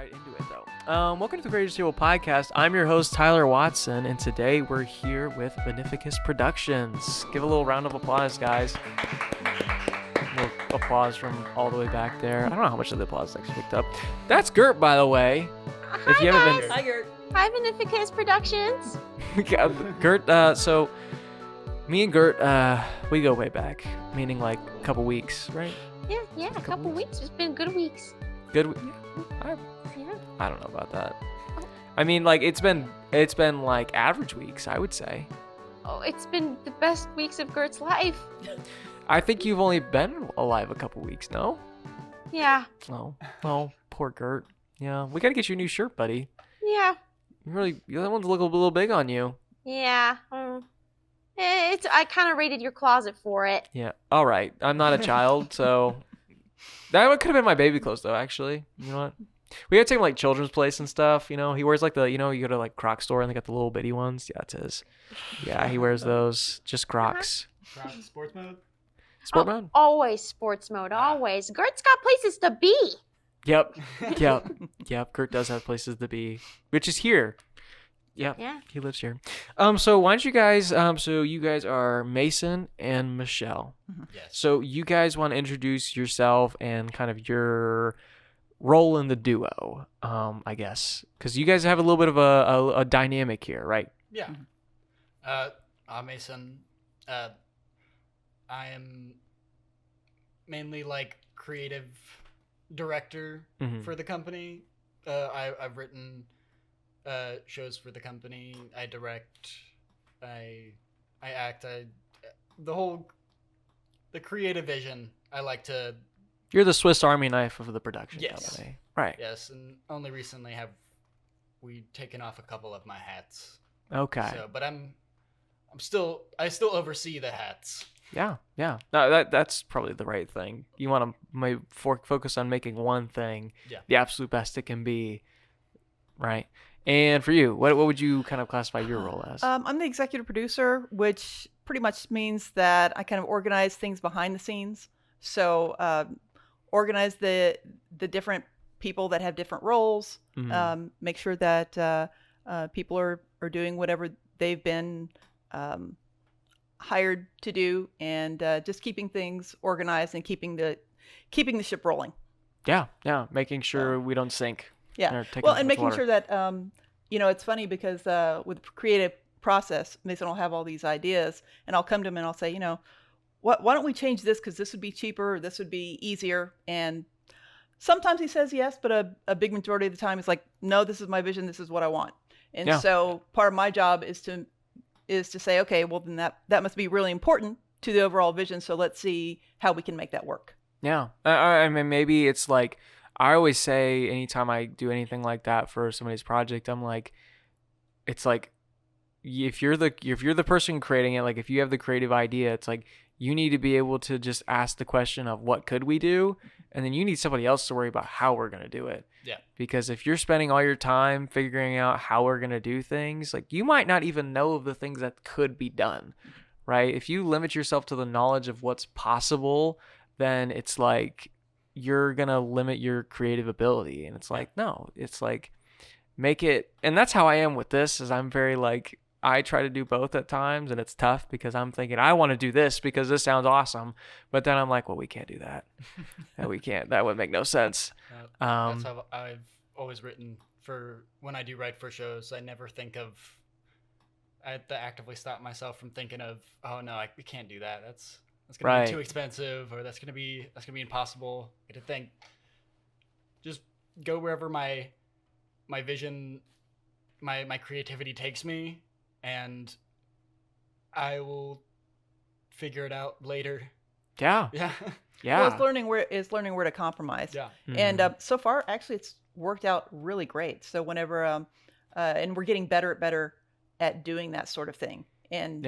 right into it, though. Welcome to the Greatest Table Podcast. I'm your host, Tyler Watson, and today we're here with Veneficus Productions. Give a little round of applause, guys. A little applause from all the way back there. I don't know how much of the applause actually picked up. That's Gert, by the way. Hi, If you haven't guys. Hi, Gert. Hi, Veneficus Productions. Gert, so me and Gert, we go way back, meaning like a couple weeks, right? Yeah, a couple weeks. It's been good weeks. Good. Yeah. I don't know about that. I mean, like it's been like average weeks, I would say. Oh, it's been the best weeks of Gert's life. I think you've only been alive a couple weeks, no? Yeah. Oh, poor Gert. Yeah, we gotta get you a new shirt, buddy. Yeah. That one's looking a little big on you. Yeah. I kind of raided your closet for it. Yeah. All right. I'm not a child, so that could have been my baby clothes, though. Actually, you know what? We had to take him like children's place and stuff. You know, he wears like you go to like Croc store and they got the little bitty ones. Yeah, it's his. Yeah, he wears those. Just Crocs. Crocs sports mode? Sport mode? Always sports mode. Always. Gert's got places to be. Yep. Kurt does have places to be, which is here. Yep. Yeah. He lives here. So why don't you guys? So you guys are Mason and Michelle. Yes. So you guys want to introduce yourself and kind of your role in the duo, I guess, because you guys have a little bit of a dynamic here, right? Yeah. I'm Mason. I am mainly like creative director for the company. I've written shows for the company. I direct. I act. The creative vision. I like to. You're the Swiss Army knife of the production Yes. company, right? Yes, and only recently have we taken off a couple of my hats. Okay. So, but I still oversee the hats. Yeah. No, that's probably the right thing. You want to focus on making one thing the absolute best it can be, right? And for you, what would you kind of classify your role as? I'm the executive producer, which pretty much means that I kind of organize things behind the scenes. So organize the different people that have different roles, make sure that people are doing whatever they've been hired to do, and just keeping things organized and keeping the ship rolling. Yeah, making sure we don't sink. Yeah, well, and making sure that it's funny because with the creative process, Mason will have all these ideas, and I'll come to him and I'll say, why don't we change this because this would be cheaper, or this would be easier, and sometimes he says yes, but a big majority of the time it's like, no, this is my vision, this is what I want, and so part of my job is to say, okay, well then that must be really important to the overall vision, so let's see how we can make that work. Yeah, I mean, maybe it's like, I always say anytime I do anything like that for somebody's project, I'm like, it's like, if you're the person creating it, like if you have the creative idea, it's like you need to be able to just ask the question of what could we do, and then you need somebody else to worry about how we're gonna do it. Yeah. Because if you're spending all your time figuring out how we're gonna do things, like you might not even know of the things that could be done, right? If you limit yourself to the knowledge of what's possible, then it's like you're gonna limit your creative ability, and it's like, no, it's like make it. And that's how I am with this, is I'm very like, I try to do both at times, and it's tough because I'm thinking I want to do this because this sounds awesome, but then I'm like, well, we can't do that. We can't. That would make no sense. That's how I've always written for when I do write for shows. I never think of. I have to actively stop myself from thinking of, oh no, we can't do that. That's gonna be too expensive, or that's gonna be impossible. I get to think. Just go wherever my vision, my creativity takes me, and I will figure it out later. Yeah. Well, it's learning where to compromise. Yeah. And so far, actually, it's worked out really great. So whenever and we're getting better at doing that sort of thing, and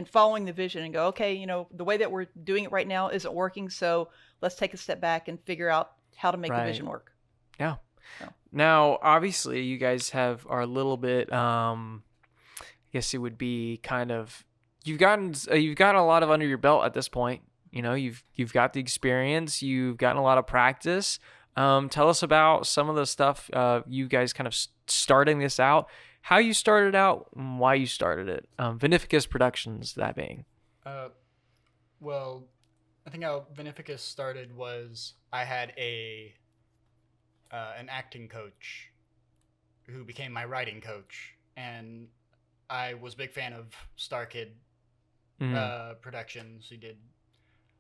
following the vision and go, okay, the way that we're doing it right now isn't working, so let's take a step back and figure out how to make the vision work. Yeah. So. Now, obviously, you guys are a little bit. I guess it would be kind of you've gotten a lot of under your belt at this point. You've got the experience, you've gotten a lot of practice. Tell us about some of the stuff you guys kind of starting this out, how you started out, and why you started it. Veneficus Productions, that being. Well, I think how Veneficus started was I had an acting coach who became my writing coach, and I was a big fan of Star Kid Productions. He did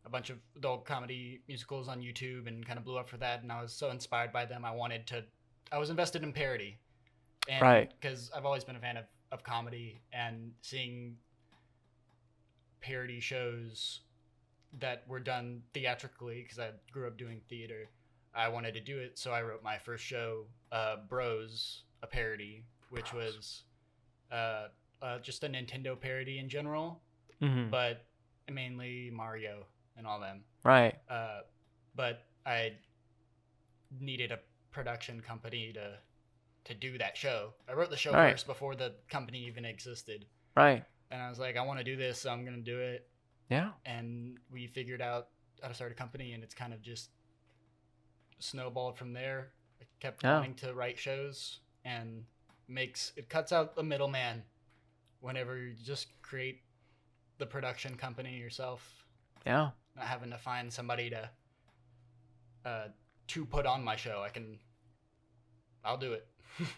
a bunch of adult comedy musicals on YouTube and kind of blew up for that, and I was so inspired by them. I was invested in parody, and right, because I've always been a fan of comedy, and seeing parody shows that were done theatrically, because I grew up doing theater, I wanted to do it, so I wrote my first show, Bros, a parody, which was just a Nintendo parody in general, but mainly Mario and all them. Right. But I needed a production company to do that show. I wrote the show first before the company even existed. Right. And I was like, I want to do this, so I'm going to do it. Yeah. And we figured out how to start a company, and it's kind of just snowballed from there. I kept wanting to write shows, and it cuts out the middleman whenever you just create the production company yourself. Yeah. Not having to find somebody to put on my show. I'll do it.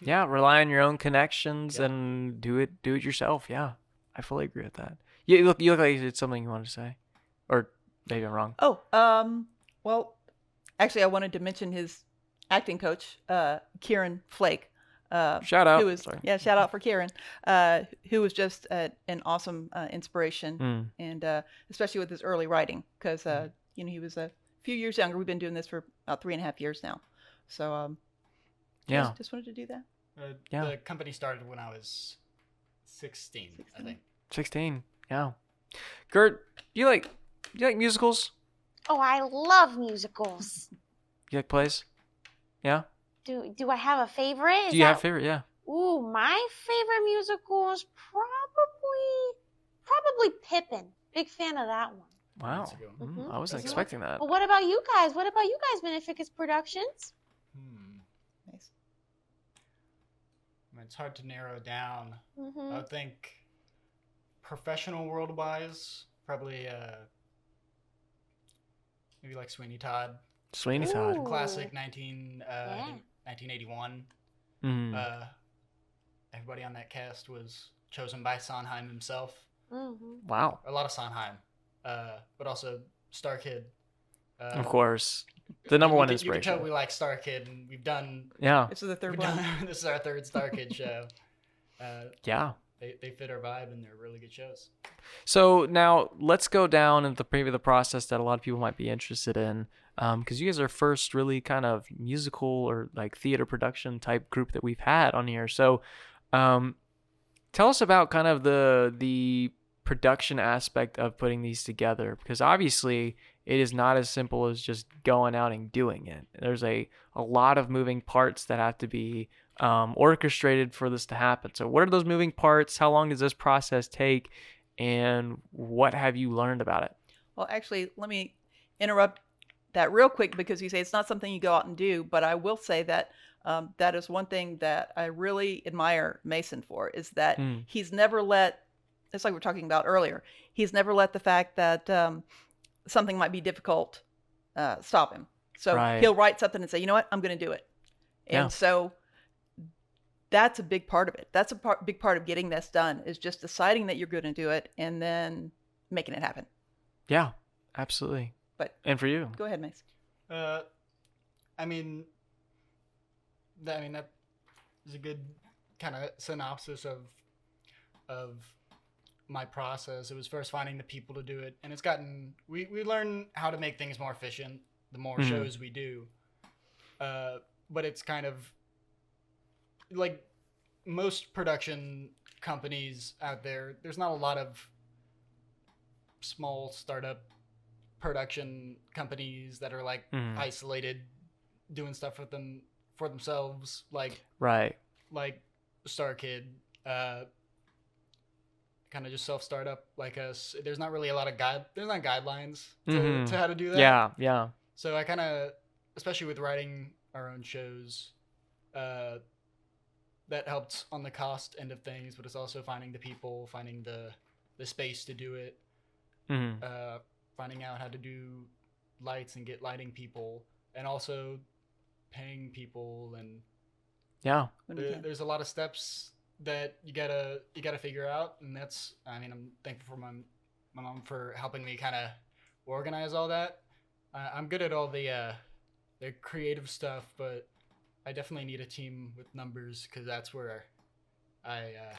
Yeah, rely on your own connections and do it yourself. Yeah. I fully agree with that. You look like you did something you wanted to say, or maybe I'm wrong. Oh, well, actually, I wanted to mention his acting coach, Kieran Flake. Shout out. Shout out for Kieran, who was just an awesome inspiration, and especially with his early writing, because he was a few years younger. We've been doing this for about 3.5 years now, so just wanted to do that. The company started when I was 16. I think. 16. Yeah. Gert, you like musicals? Oh, I love musicals. You like plays? Yeah. Do I have a favorite? Do you have a favorite? Yeah. Ooh, my favorite musical is probably Pippin. Big fan of that one. Wow. I wasn't expecting that. Well, what about you guys? Veneficus Productions? Nice. I mean, it's hard to narrow down. I would think professional world-wise, probably maybe like Sweeney Todd. Sweeney Todd. Classic 1981. Everybody on that cast was chosen by Sondheim himself. Wow. A lot of Sondheim, but also Star Kid. Of course. The number one inspiration. You can tell we like Star Kid, and we've done... Yeah. This is the third one. This is our third Star Kid show. Yeah. They fit our vibe, and they're really good shows. So now let's go down into the process that a lot of people might be interested in, because you guys are first really kind of musical or like theater production type group that we've had on here. So tell us about kind of the production aspect of putting these together, because obviously it is not as simple as just going out and doing it. There's a lot of moving parts that have to be orchestrated for this to happen. So what are those moving parts? How long does this process take? And what have you learned about it? Well, actually, let me interrupt that real quick, because you say it's not something you go out and do, but I will say that that is one thing that I really admire Mason for, is that he's never let, it's like we were talking about earlier, he's never let the fact that something might be difficult stop him. So he'll write something and say, you know what, I'm going to do it. And so that's a big part of it. That's a big part of getting this done, is just deciding that you're going to do it and then making it happen. Yeah, absolutely. And for you? Go ahead, Mace. I mean, that is a good kind of synopsis of my process. It was first finding the people to do it, and it's gotten, we learn how to make things more efficient the more shows we do. But it's kind of like most production companies out there, there's not a lot of small startup production companies that are like isolated, doing stuff for themselves, like Star Kid, kind of just self startup like us. There's not really a lot of guidelines to how to do that. Yeah. So I kind of especially with writing our own shows, that helped on the cost end of things, but it's also finding the people, finding the space to do it, Mhm. finding out how to do lights and get lighting people, and also paying people. And Yeah. there's a lot of steps that you gotta figure out, and that's, I mean, I'm thankful for my mom for helping me kind of organize all that. I'm good at all the creative stuff, but I definitely need a team with numbers, because that's where I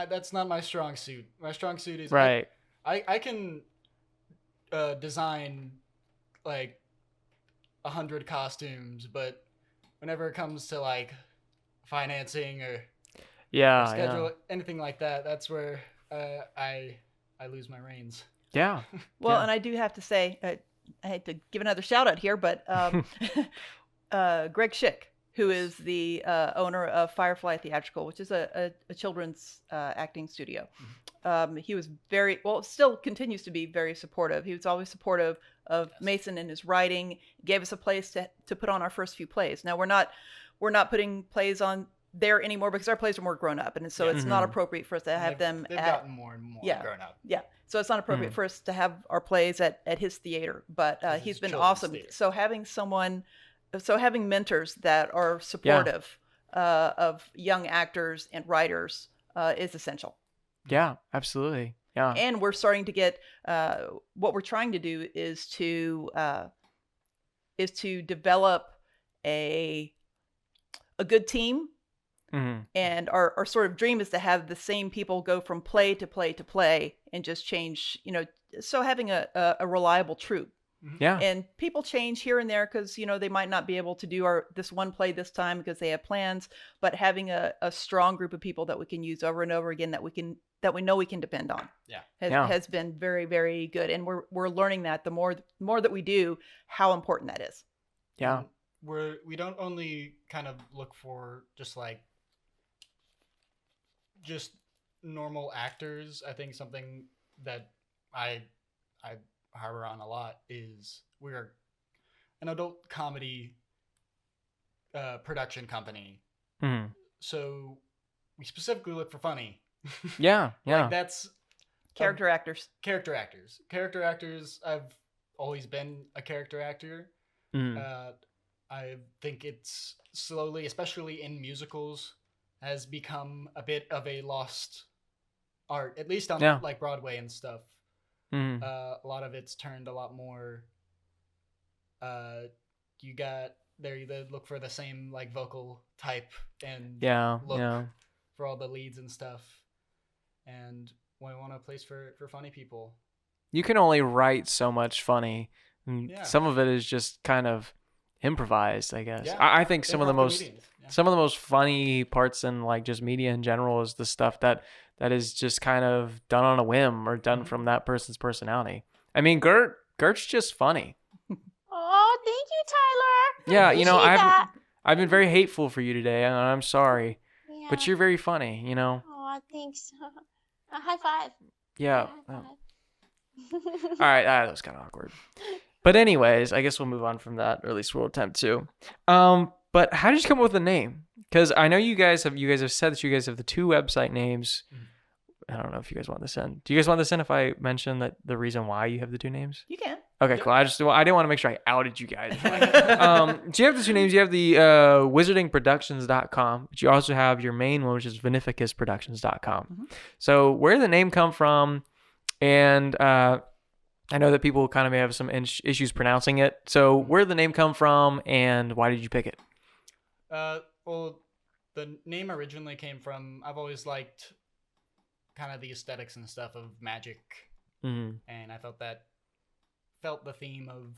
that's not my strong suit. My strong suit is Right. I can design like 100 costumes, but whenever it comes to like financing or Yeah. schedule, anything like that, that's where I lose my reins. Yeah. Well, Yeah. and I do have to say, I hate to give another shout out here, but Greg Schick, who is the owner of Firefly Theatrical, which is a children's acting studio. He was still continues to be very supportive. He was always supportive of Mason and his writing. Gave us a place to put on our first few plays. Now we're not putting plays on there anymore because our plays are more grown up, and so it's not appropriate for us to have them. They've gotten more and more grown up. Yeah, so it's not appropriate for us to have our plays at his theater. But he's been awesome. Theater. So having mentors that are supportive of young actors and writers is essential. Yeah, absolutely. Yeah. And we're starting to get what we're trying to do is to develop a good team. Mhm. And our sort of dream is to have the same people go from play to play to play and just change, so having a reliable troupe. Yeah. And people change here and there because, they might not be able to do this one play this time because they have plans, but having a strong group of people that we can use over and over again that we know we can depend on has been very, very good. And we're learning that the more that we do, how important that is. Yeah. And we don't only kind of look for just normal actors. I think something that I harbor on a lot is we're an adult comedy production company. Mhm. So we specifically look for funny. Yeah. Yeah. Like that's Character actors. Character actors. I've always been a character actor. Mhm. I think it's slowly, especially in musicals, has become a bit of a lost art, at least on like Broadway and stuff. Mhm. A lot of it's turned a lot more. You look for the same like vocal type and look for all the leads and stuff, and we want a place for funny people. You can only write so much funny, and some of it is just kind of improvised, I guess. I think some of the most funny parts in like just media in general is the stuff that is just kind of done on a whim or done from that person's personality. I mean, Gert's just funny. Oh, thank you, Tyler. Yeah, I've been very hateful for you today, and I'm sorry. Yeah. But you're very funny, Oh, thanks. A high five. Yeah. High Oh. five. All right, that was kind of awkward. But anyways, I guess we'll move on from that, or at least we'll attempt to. But how did you come up with the name? Because I know you guys have said that you guys have the 2 website names. I don't know if you guys want this in. Do you guys want this in if I mention that the reason why you have the 2 names? You can. Okay, cool. I didn't want to make sure I outed you guys. So you have the 2 names. You have the wizardingproductions.com, but you also have your main one, which is Veneficusproductions.com. Mm-hmm. So where did the name come from? And I know that people kind of may have some issues pronouncing it. So where did the name come from, and why did you pick it? Well, the name originally came from, I've always liked kind of the aesthetics and stuff of magic. Mm-hmm. And I felt the theme of,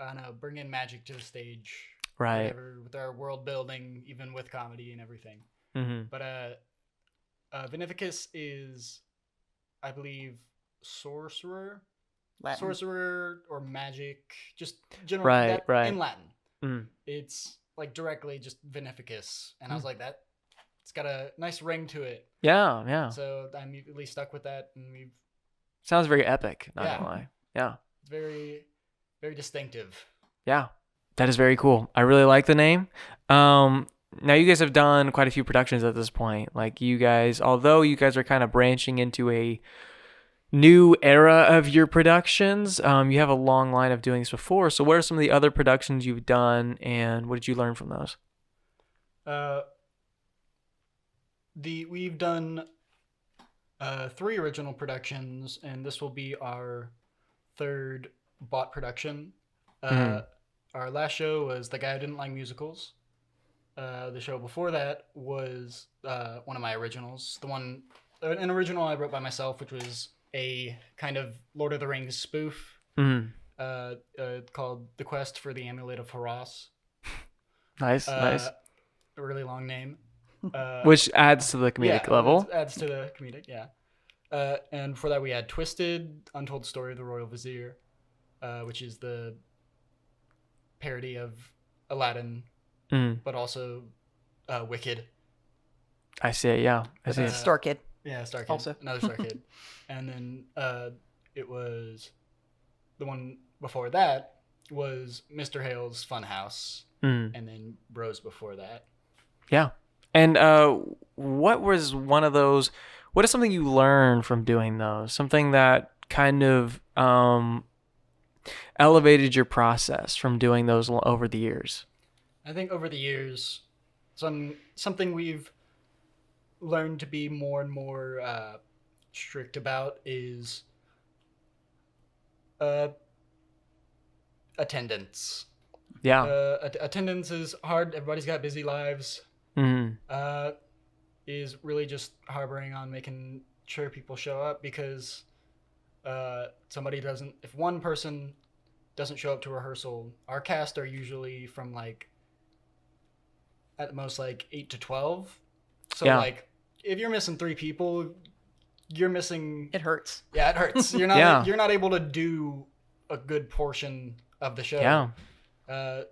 I don't know, bringing magic to the stage. Right. Whatever, with our world building, even with comedy and everything. Mm-hmm. But Veneficus is, I believe, sorcerer. Latin. Sorcerer or magic, just general. Right. In Latin. Mm. It's like directly just Veneficus. And I was like, it's got a nice ring to it. Yeah. So I immediately stuck with that, and we've. Sounds very epic, not gonna lie. Yeah. It's very, very distinctive. Yeah, that is very cool. I really like the name. Now you guys have done quite a few productions at this point. Like you guys, although you guys are kind of branching into a new era of your productions, you have a long line of doing this before. So what are some of the other productions you've done, and what did you learn from those? We've done 3 original productions, and this will be our 3rd bought production. Our last show was The Guy Who Didn't Like Musicals. The show before that was one of my originals. An original I wrote by myself, which was a kind of Lord of the Rings spoof called The Quest for the Amulet of Haras. Nice. A really long name. Which adds to the comedic level. Adds to the comedic, yeah. And before that, we had Twisted, Untold Story of the Royal Vizier, which is the parody of Aladdin, but also Wicked. I see it, yeah. I see it. Star Kid. Yeah, Star Kid. Also. Another Star Kid. And then it was the one before that was Mr. Hale's Funhouse, and then Bros before that. Yeah. And what was one of those? What is something you learned from doing those? Something that kind of elevated your process from doing those over the years? I think over the years, something we've learned to be more and more strict about is attendance. Yeah. Attendance is hard. Everybody's got busy lives. Is really just harboring on making sure people show up, because if one person doesn't show up to rehearsal, our cast are usually from like at the most like 8 to 12. So like if you're missing 3 people, you're missing. It hurts. Yeah, it hurts. You're not. You're not able to do a good portion of the show. Yeah.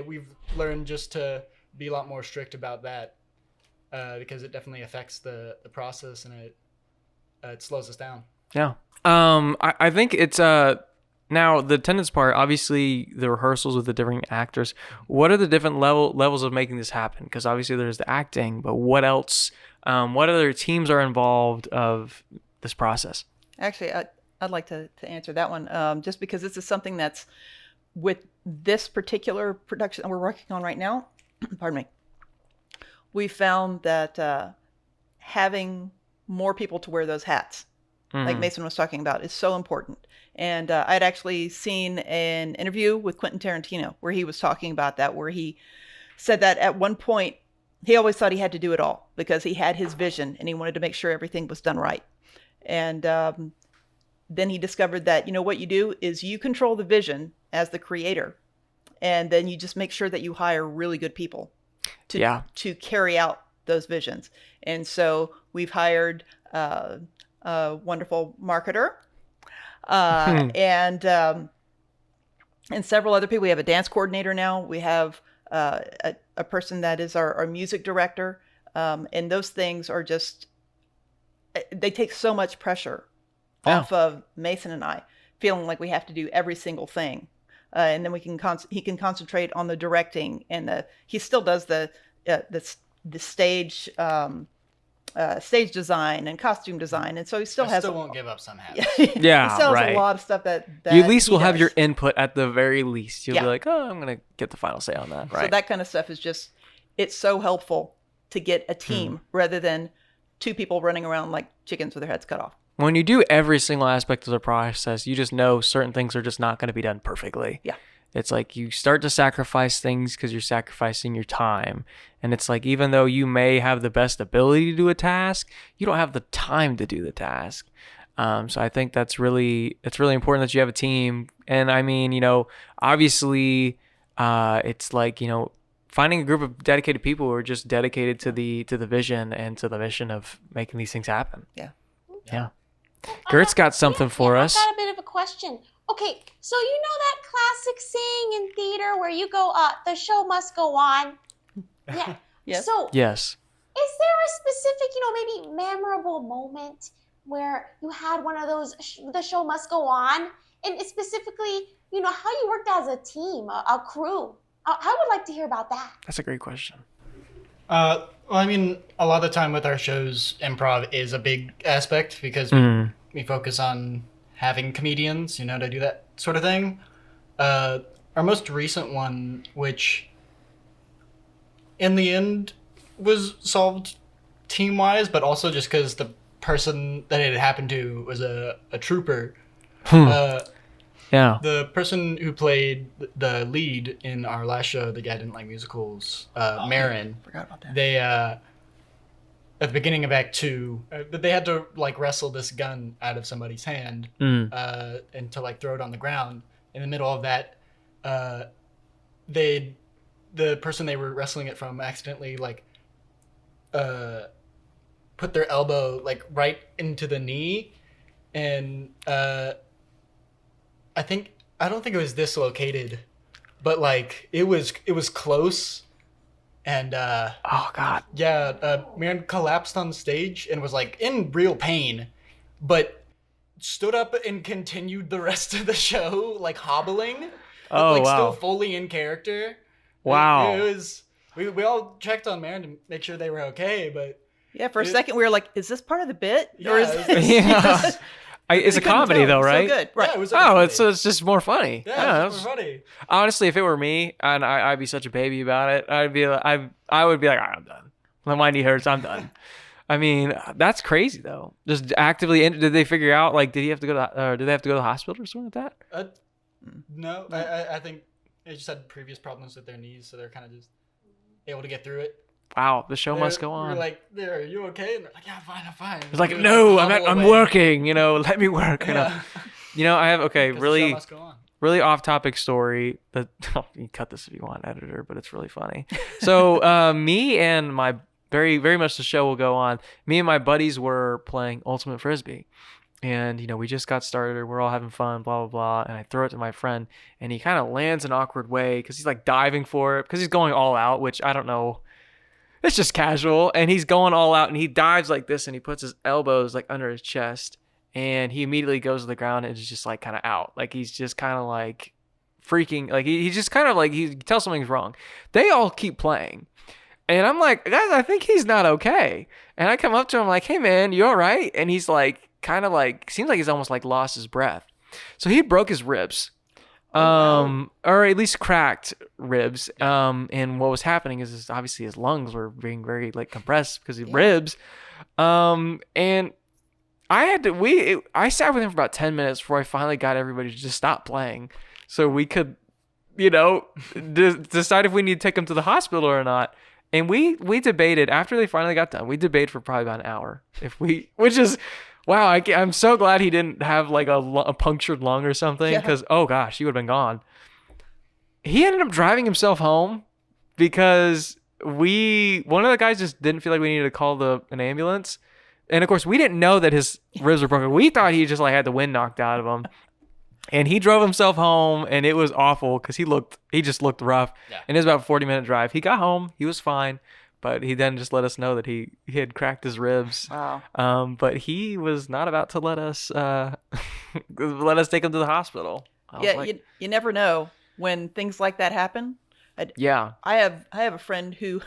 We've learned just to be a lot more strict about that, because it definitely affects the process, and it slows us down. Yeah. I think it's now the attendance part, obviously the rehearsals with the different actors. What are the different levels of making this happen? Because obviously there's the acting, but what else? What other teams are involved of this process? Actually, I'd like to answer that one, just because this is something that's with this particular production that we're working on right now. Pardon me. We found that having more people to wear those hats, like Mason was talking about, is so important. And I'd actually seen an interview with Quentin Tarantino where he was talking about that, where he said that at one point he always thought he had to do it all because he had his vision and he wanted to make sure everything was done right. And then he discovered that, what you do is you control the vision as the creator, and then you just make sure that you hire really good people to carry out those visions. And so we've hired a wonderful marketer and several other people. We have a dance coordinator now. We have a person that is our music director. And those things are just, they take so much pressure off of Mason and I, feeling like we have to do every single thing. And then he can concentrate on the directing, and he still does the stage stage design and costume design, and so he still won't give up some hats. Yeah, he still has a lot of stuff that you at least will have does. your input at the very least. You'll be like, oh, I'm gonna get the final say on that. Right. So that kind of stuff is just, it's so helpful to get a team rather than 2 people running around like chickens with their heads cut off. When you do every single aspect of the process, you just know certain things are just not going to be done perfectly. Yeah. It's like you start to sacrifice things because you're sacrificing your time. And it's like, even though you may have the best ability to do a task, you don't have the time to do the task. So I think it's really important that you have a team. And I mean, obviously it's like, finding a group of dedicated people who are just dedicated to the vision and to the mission of making these things happen. Yeah. Gert's got something for us. I've got a bit of a question. Okay, so that classic saying in theater where you go, the show must go on. Yeah. Yes. So, Yes. is there a specific, maybe memorable moment where you had one of those, the show must go on, and specifically, how you worked as a team, a crew. I would like to hear about that. That's a great question. Well, I mean, a lot of the time with our shows, improv is a big aspect because we focus on having comedians, to do that sort of thing. Our most recent one, which in the end was solved team-wise, but also just because the person that it happened to was a trooper. Yeah. The person who played the lead in our last show, the guy didn't like musicals, Marin. Forgot about that. They at the beginning of Act 2, they had to wrestle this gun out of somebody's hand and to throw it on the ground. In the middle of that, the person they were wrestling it from accidentally put their elbow right into the knee, and I don't think it was dislocated, but it was close, and oh God. yeah, Marin collapsed on stage and was in real pain, but stood up and continued the rest of the show Oh, hobbling, wow. still fully in character. Wow. It was we all checked on Marin to make sure they were okay, but Yeah, for a second we were like, is this part of the bit? Yeah, Or is it was- this... Yeah. It's a We couldn't comedy tell. though, So right? good. Right. Yeah, it was Oh, a it's just more funny. yeah, it was that's- super funny. honestly, if it were me and I'd be such a baby about it, I would be like, all right, I'm done. My knee hurts. I'm done. I mean, that's crazy though. Just actively, did they figure out did he have to go to, did they have to go to the hospital or something like that? No, I think they just had previous problems with their knees, so they're kind of just able to get through it. Wow, the show must go on. We're like, are you okay? And they're like, yeah, I'm fine. It's like, Dude, no, hobble I'm away. working. Let me work. Yeah. I have 'Cause the show really must go on. really off-topic story that you can cut this if you want, editor, but it's really funny. So me and my very, very much the show will go on. Me and my buddies were playing Ultimate Frisbee. And, we just got started. We're all having fun, blah, blah, blah. And I throw it to my friend. And he kind of lands an awkward way because he's diving for it because he's going all out, which I don't know. It's just casual. And he's going all out and he dives like this and he puts his elbows under his chest. And he immediately goes to the ground and is just kind of out. He's just kind of freaking. He's just kind of he tells something's wrong. They all keep playing. And I'm like, guys, I think he's not okay. And I come up to him like, hey, man, you all right? And he's seems like he's almost lost his breath. So he broke his ribs. Or at least cracked ribs. And what was happening is obviously his lungs were being very compressed because of ribs. And I sat with him for about 10 minutes before I finally got everybody to just stop playing so we could, decide if we need to take him to the hospital or not. And we debated after they finally got done. We debated for probably about an hour which is, wow. I'm so glad he didn't have a punctured lung or something because oh gosh, he would have been gone. He ended up driving himself home because one of the guys just didn't feel like we needed to call an ambulance. And of course we didn't know that his ribs were broken. We thought he just had the wind knocked out of him. And he drove himself home, and it was awful because he just looked rough. Yeah. And it was about a 40-minute drive. He got home, he was fine, but he then just let us know that he had cracked his ribs. Wow. But he was not about to let us take him to the hospital. Yeah, you never know when things like that happen. Yeah. I have a friend who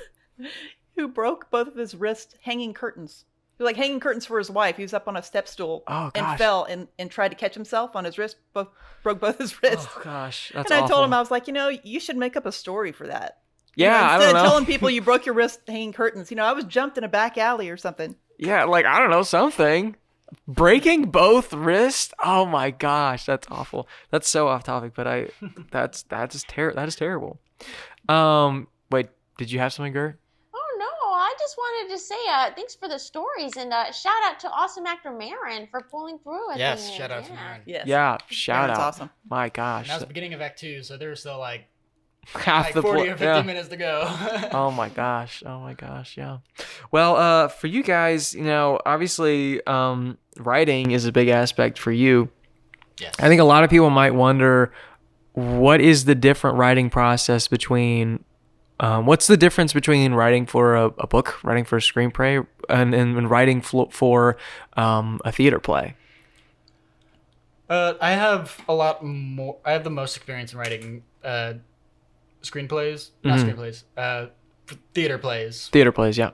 broke both of his wrists hanging curtains. He was hanging curtains for his wife. He was up on a step stool and fell and tried to catch himself on his wrist. Broke both his wrists. Oh gosh, that's And I awful. told him, I was like, you should make up a story for that. Yeah, instead I don't of know. telling people you broke your wrist hanging curtains. I was jumped in a back alley or something. Yeah, I don't know, something. Breaking both wrists? Oh my gosh, that's awful. That's so off topic, but that is terrible. Wait, did you have something, Gert? Oh no, I just wanted to say thanks for the stories and shout out to awesome actor Marin for pulling through at the end. Yes, shout out to Marin. Yes. Yeah, shout That's out. awesome. My gosh. And that was the beginning of Act 2, so there was still Half the 40 or 50 yeah. minutes to go. Oh my gosh, yeah. Well, for you guys, obviously writing is a big aspect for you. Yes. I think a lot of people might wonder what is the different writing process between what's the difference between writing for a book, writing for a screenplay, and writing for a theater play? I have a lot more. I have the most experience in writing screenplays, not screenplays, theater plays. Theater plays, yeah.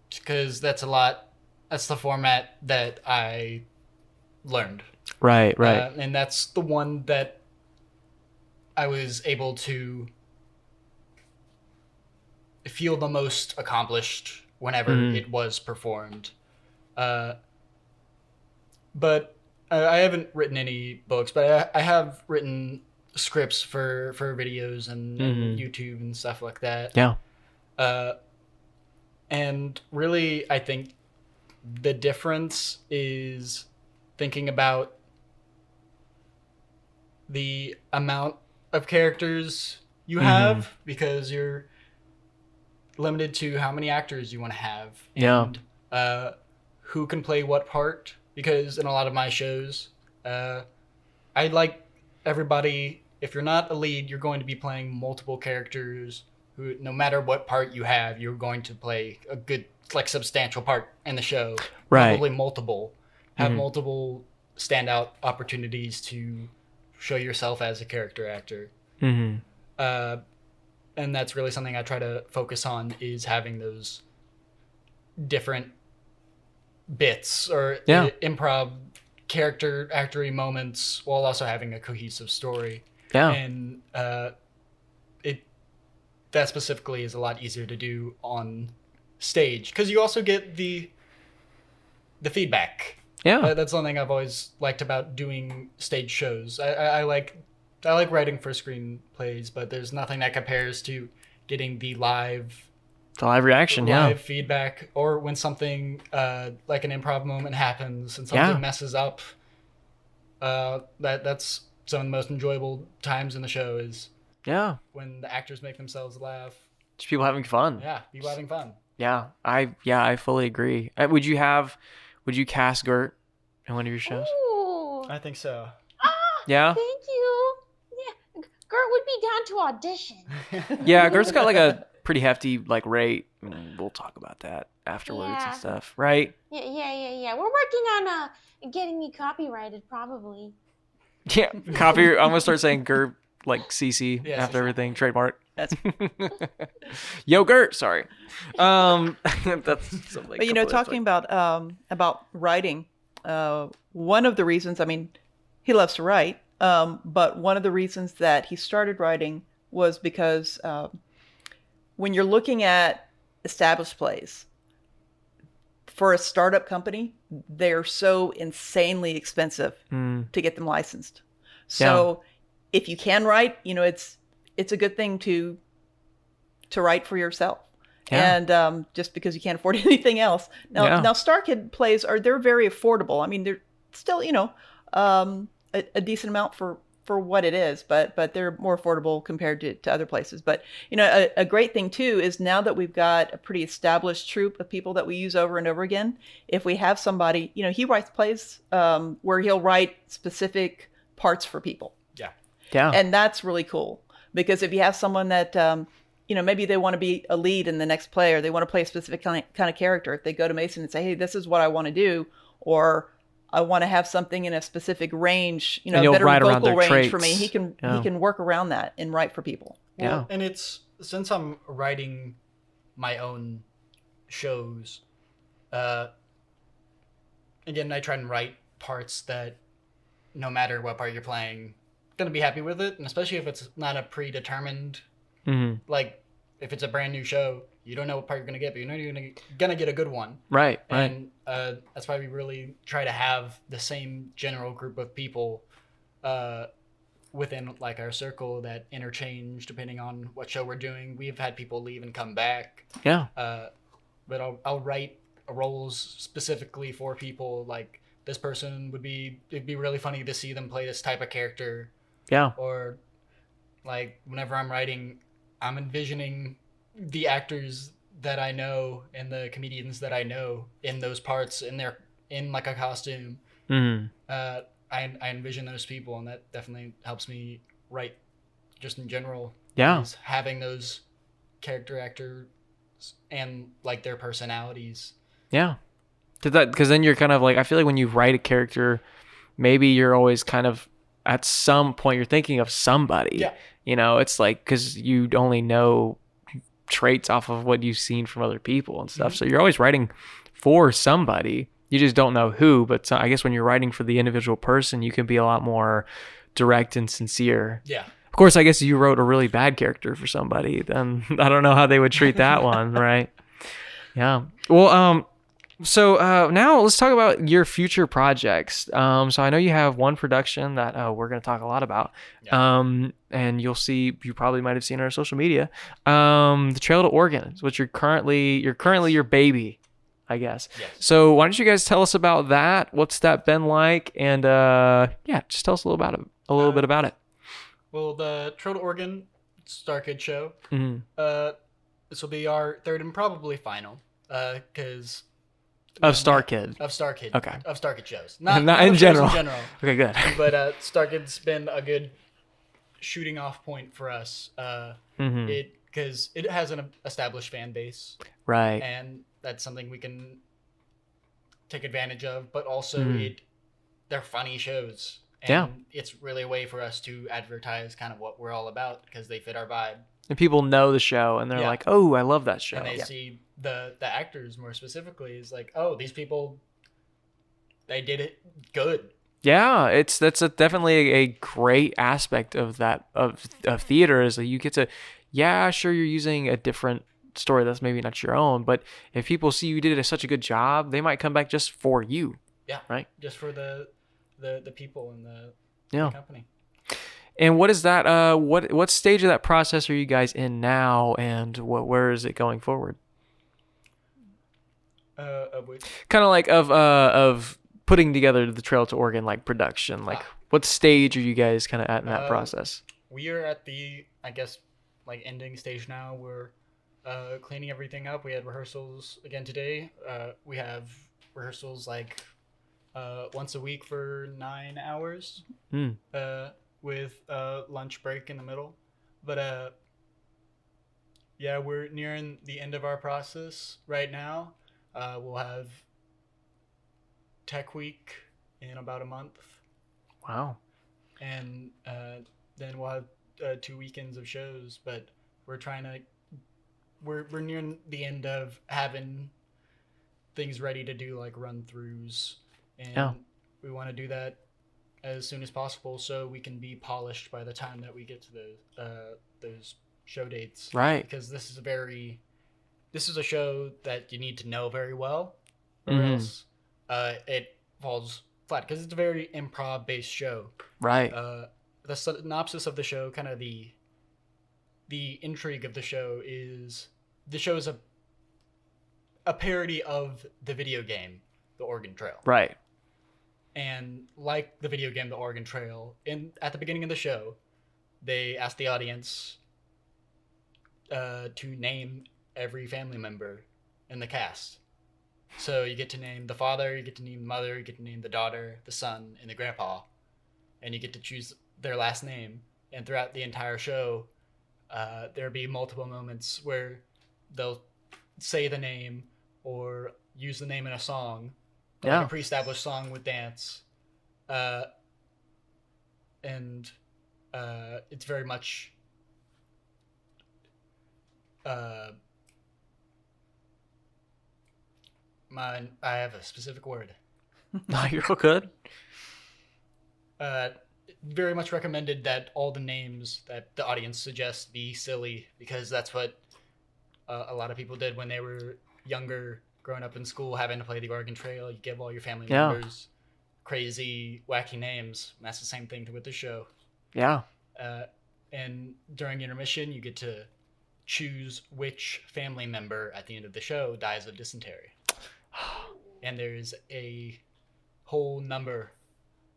Because that's a lot. That's the format that I learned. Right. And that's the one that I was able to feel the most accomplished whenever it was performed. But I haven't written any books, but I have written scripts for videos and YouTube and stuff like that. Yeah. And really, I think the difference is thinking about the amount of characters you have, because you're limited to how many actors you want to have and who can play what part. Because in a lot of my shows, I like everybody. If you're not a lead, you're going to be playing multiple characters who, no matter what part you have, you're going to play a good, like, substantial part in the show. Right. Probably multiple. Have multiple standout opportunities to show yourself as a character actor. And that's really something I try to focus on, is having those different bits or improv character actory moments while also having a cohesive story. And that specifically is a lot easier to do on stage, because you also get the feedback. That's something I've always liked about doing stage shows. I like writing for screenplays, but there's nothing that compares to getting the live reaction, live feedback, or when something like an improv moment happens and something messes up. That's some of the most enjoyable times in the show, is when the actors make themselves laugh. Just people having fun. People having fun. I fully agree. Would you cast Gert in one of your shows? Ooh. I think so. Yeah. Thank you. Yeah, Gert would be down to audition. Yeah, Gert's got like a pretty hefty like rate. We'll talk about that afterwards and stuff, right? Yeah. We're working on getting me copyrighted, probably. Yeah, copy. I'm gonna start saying Gert like CC after CC. everything. Trademark. That's Yogurt. Sorry. That's something. But talking about writing, one of the reasons, I mean, he loves to write, but one of the reasons that he started writing was because when you're looking at established plays, for a startup company, they're so insanely expensive to get them licensed. So if you can write, it's a good thing to write for yourself. And just because you can't afford anything else. Now Star Kid plays they're very affordable. I mean, they're still, a decent amount for what it is, but they're more affordable compared to other places. But a great thing too is, now that we've got a pretty established troupe of people that we use over and over again, if we have somebody, he writes plays where he'll write specific parts for people. Yeah. And that's really cool, because if you have someone that maybe they want to be a lead in the next play, or they want to play a specific kind of character, if they go to Mason and say, hey, this is what I want to do, or I want to have something in a specific range, a better vocal range for me. He can work around that and write for people. Well, and it's, since I'm writing my own shows, again, I try and write parts that, no matter what part you're playing, gonna be happy with it, and especially if it's not a predetermined, like if it's a brand new show, you don't know what part you're gonna get, but you know you're gonna get a good one. Right. And that's why we really try to have the same general group of people within like our circle that interchange depending on what show we're doing. We've had people leave and come back. Yeah. But I'll write roles specifically for people, like this person it'd be really funny to see them play this type of character. Yeah. Or like whenever I'm writing, I'm envisioning the actors that I know and the comedians that I know in those parts, in like a costume. I envision those people, and that definitely helps me write just in general. Yeah. Is having those character actors and like their personalities. Yeah. Because then you're kind of like, I feel like when you write a character maybe you're always kind of at some point you're thinking of somebody. Yeah. You know, it's like because you only know traits off of what you've seen from other people and stuff. So you're always writing for somebody. You just don't know who. But I guess when you're writing for the individual person, you can be a lot more direct and sincere. Yeah. Of course, I guess you wrote a really bad character for somebody, then I don't know how they would treat that one, right? Yeah. Well, so now let's talk about your future projects. So I know you have one production that we're going to talk a lot about. Yeah. And you'll see, you probably might have seen on our social media, the Trail to Oregon, which you're currently your baby, I guess. Yes. So why don't you guys tell us about that? What's that been like? And yeah, just tell us a little bit about it. Well, the Trail to Oregon Star Kid show. Mm-hmm. This will be our third and probably final. Because Of Star Kid. Of Star Kid. Okay. Of Star Kid shows. Not Not in of shows general. in general. Okay, good. But Star Kid's been a good shooting off point for us. Mm-hmm. Because it has an established fan base, Right. and that's something we can take advantage of. But also, they're funny shows, and Yeah. it's really a way for us to advertise kind of what we're all about because they fit our vibe. And people know the show, and they're Yeah. like, "Oh, I love that show." And they see the actors more specifically is like, oh, these people, they did it good. Yeah, that's definitely a great aspect of that of theater is that you get to, yeah, sure you're using a different story that's maybe not your own, but if people see you did such a good job, they might come back just for you. Yeah, right. Just for the people in the company. And what is that? What stage of that process are you guys in now, and where is it going forward? Kind of like of putting together the Trail to Oregon like production. Like, what stage are you guys kind of at in that process? We are at the, I guess, like ending stage now. We're cleaning everything up. We had rehearsals again today. We have rehearsals like once a week for 9 hours. With a lunch break in the middle. But yeah, we're nearing the end of our process right now. We'll have Tech Week in about a month. Wow. And then we'll have 2 weekends of shows, but we're nearing the end of having things ready to do, like run-throughs. And we want to do that as soon as possible so we can be polished by the time that we get to those show dates. Right. Because this is a show that you need to know very well, or else it falls flat, because it's a very improv based show. Right. The synopsis of the show, kind of the intrigue of the show is a parody of the video game The Oregon Trail. Right. And like the video game The Oregon Trail, at the beginning of the show, they asked the audience to name every family member in the cast. So you get to name the father, you get to name the mother, you get to name the daughter, the son, and the grandpa. And you get to choose their last name. And throughout the entire show, there'll be multiple moments where they'll say the name or use the name in a song. Like a pre-established song with dance. And it's very much I have a specific word. No, you're all good. Very much recommended that all the names that the audience suggests be silly, because that's what a lot of people did when they were younger, growing up in school, having to play the Oregon Trail. You give all your family members crazy, wacky names. And that's the same thing with the show. Yeah. And during intermission, you get to choose which family member at the end of the show dies of dysentery. And there's a whole number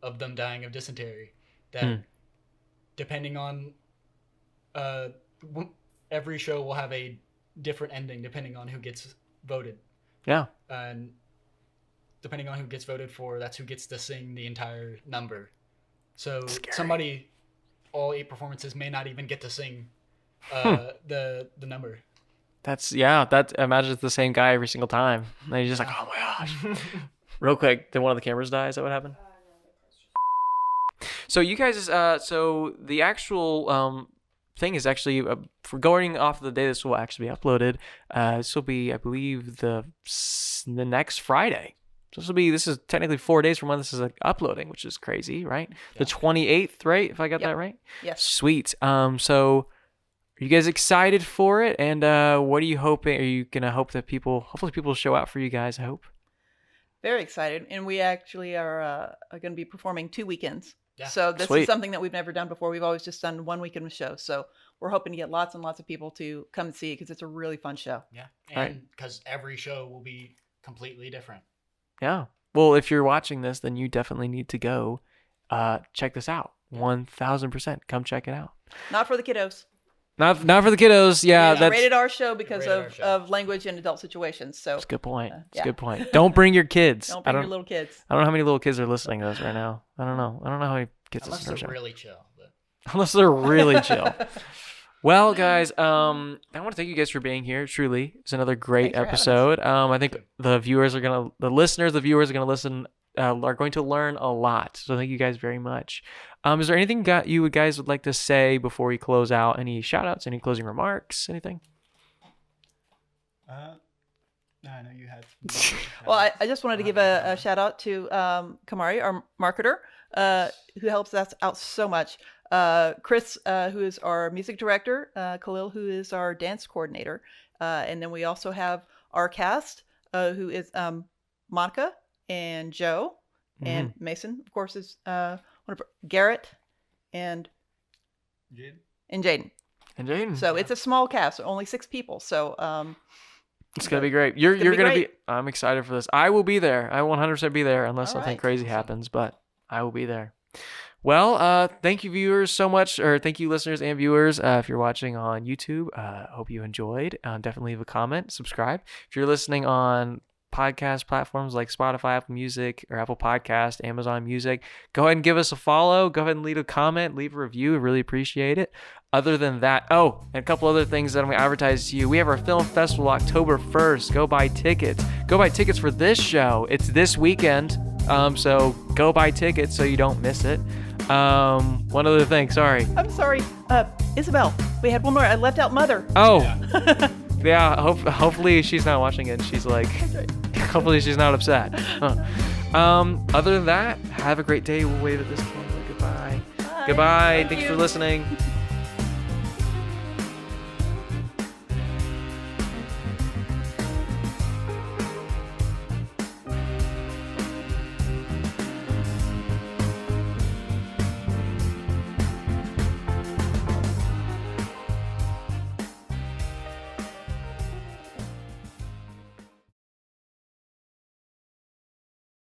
of them dying of dysentery that, depending on, every show will have a different ending depending on who gets voted. Yeah. And depending on who gets voted for, that's who gets to sing the entire number. So somebody, all 8 performances, may not even get to sing the number. Imagine it's the same guy every single time. And you're just like, oh my gosh. Real quick, did one of the cameras die? Is that what happened? So you guys, so the actual thing is actually for going off of the day this will actually be uploaded. This will be, I believe, the next Friday. So this is technically 4 days from when this is uploading, which is crazy, right? Yeah. The 28th, right? If I got Yep. that right. Yes. Sweet. So are you guys excited for it? And what are you hoping? Are you gonna hope that hopefully people show out for you guys? I hope. Very excited. And we actually are going to be performing 2 weekends. Yeah. So this Sweet. is something that we've never done before. We've always just done 1 weekend show. So we're hoping to get lots and lots of people to come and see it because it's a really fun show. Yeah, Right. and because every show will be completely different. Yeah. Well, if you're watching this, then you definitely need to go check this out. 1000%. Come check it out. Not for the kiddos. Not for the kiddos. Yeah, It's a that's rated R show because Rated R show. of language and adult situations. So That's a good point. That's yeah. a good point. Don't bring your kids. don't bring your little kids. I don't know how many little kids are listening to this right now. I don't know how many kids Unless listen to they're our show. really chill. But Unless they're really chill. Well, guys, I want to thank you guys for being here. Truly, it's another great Thanks for having episode. I think the viewers are going to listen, are going to learn a lot. So thank you guys very much. Is there anything you guys would like to say before we close out? Any shout outs, any closing remarks, anything? I know you had. Well, I just wanted to give a shout out to Kamari, our marketer, who helps us out so much. Chris, who is our music director, Khalil, who is our dance coordinator. And then we also have our cast, who is Monica and Joe and Mason, of course, is Garrett and Jade? Jaden. And Jaden. So it's a small cast, only 6 people. So It's gonna be great. You're gonna be gonna be. great. I'm excited for this. I will be there. I 100% be there unless All something right. crazy happens, but I will be there. Well, thank you viewers so much, or thank you listeners and viewers. If you're watching on YouTube, hope you enjoyed. Definitely leave a comment, subscribe. If you're listening on podcast platforms like Spotify, Apple Music, or Apple Podcast, Amazon Music, go ahead and give us a follow. Go ahead and leave a comment, leave a review. I really appreciate it. Other than that, and a couple other things that I'm going to advertise to you. We have our film festival October 1st. Go buy tickets. Go buy tickets for this show. It's this weekend. So go buy tickets so you don't miss it. One other thing, sorry. I'm sorry, Isabel. We had one more. I left out Mother. Oh, yeah. Hopefully she's not watching it. And she's like, hopefully she's not upset. Other than that, have a great day. We'll wave at this point. Goodbye. Bye. Goodbye. Thank Thanks you. for listening.